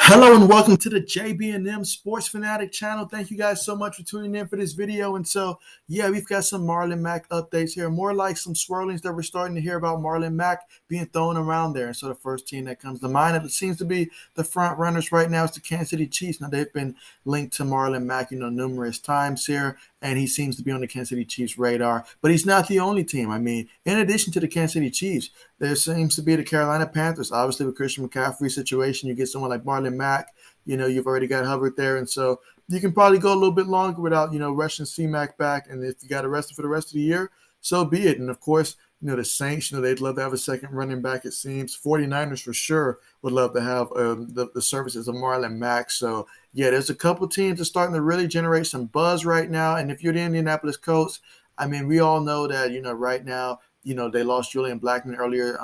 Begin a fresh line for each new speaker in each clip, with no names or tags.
Hello and welcome to the JB&M Sports Fanatic channel. Thank you guys so much for tuning in for this video. And so, yeah, we've got some Marlon Mack updates here, more like some swirlings that we're starting to hear about Marlon Mack being thrown around there. And so the first team that comes to mind, it seems to be the front runners right now, is the Kansas City Chiefs. Now, they've been linked to Marlon Mack, numerous times here, and he seems to be on the Kansas City Chiefs radar. But he's not the only team. I mean, in addition to the Kansas City Chiefs, there seems to be the Carolina Panthers. Obviously, with Christian McCaffrey's situation, you get someone like Marlon Mack. You've already got Hubbard there, and so you can probably go a little bit longer without, rushing C-Mac back. And if you got arrested for the rest of the year, so be it. And, of course, the Saints, they'd love to have a second running back, it seems. 49ers for sure would love to have the services of Marlon Mack. So, yeah, there's a couple teams that are starting to really generate some buzz right now. And if you're the Indianapolis Colts, I mean, we all know that, right now, they lost Julian Blackmon earlier.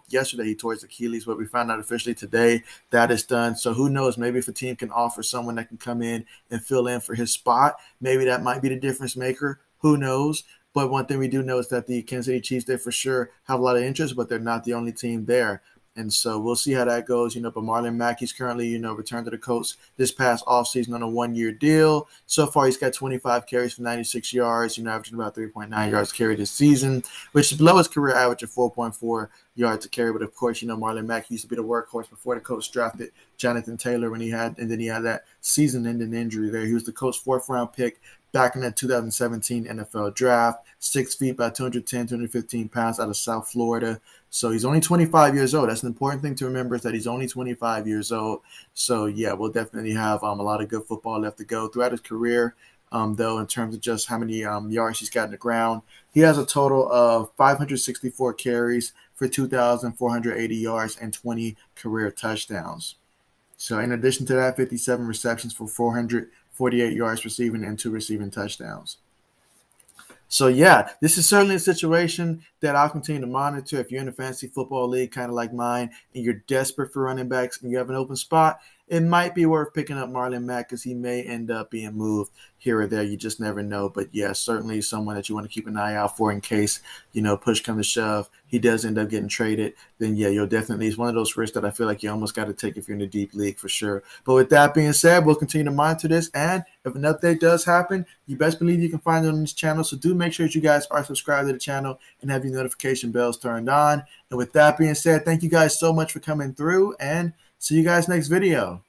Yesterday he tore his Achilles, but we found out officially today that is done. So who knows? Maybe if a team can offer someone that can come in and fill in for his spot, maybe that might be the difference maker. Who knows? But one thing we do know is that the Kansas City Chiefs, they for sure have a lot of interest, but they're not the only team there. And so we'll see how that goes. But Marlon Mack, he's currently, returned to the Colts this past offseason on a one-year deal. So far, he's got 25 carries for 96 yards, averaging about 3.9 yards carry this season, which is below his career average of 4.4 yards a carry. But of course, Marlon Mack used to be the workhorse before the Colts drafted Jonathan Taylor and then he had that season-ending injury there. He was the Colts' fourth-round pick back in that 2017 NFL draft, 6 feet by 210, 215 pounds out of South Florida. So he's only 25 years old. That's an important thing to remember, is that he's only 25 years old. So, yeah, we'll definitely have a lot of good football left to go throughout his career, though, in terms of just how many yards he's got in the ground. He has a total of 564 carries for 2,480 yards and 20 career touchdowns. So in addition to that, 57 receptions for 448 yards receiving and 2 receiving touchdowns. So, yeah, this is certainly a situation that I'll continue to monitor. If you're in a fantasy football league kind of like mine and you're desperate for running backs and you have an open spot, it might be worth picking up Marlon Mack because he may end up being moved here or there. You just never know. But, yeah, certainly someone that you want to keep an eye out for in case, push comes to shove, he does end up getting traded. Then, yeah, you'll definitely – it's one of those risks that I feel like you almost got to take if you're in a deep league for sure. But with that being said, we'll continue to monitor this. And if an update does happen, you best believe you can find it on this channel. So do make sure that you guys are subscribed to the channel and have your notification bells turned on. And with that being said, thank you guys so much for coming through, and see you guys next video.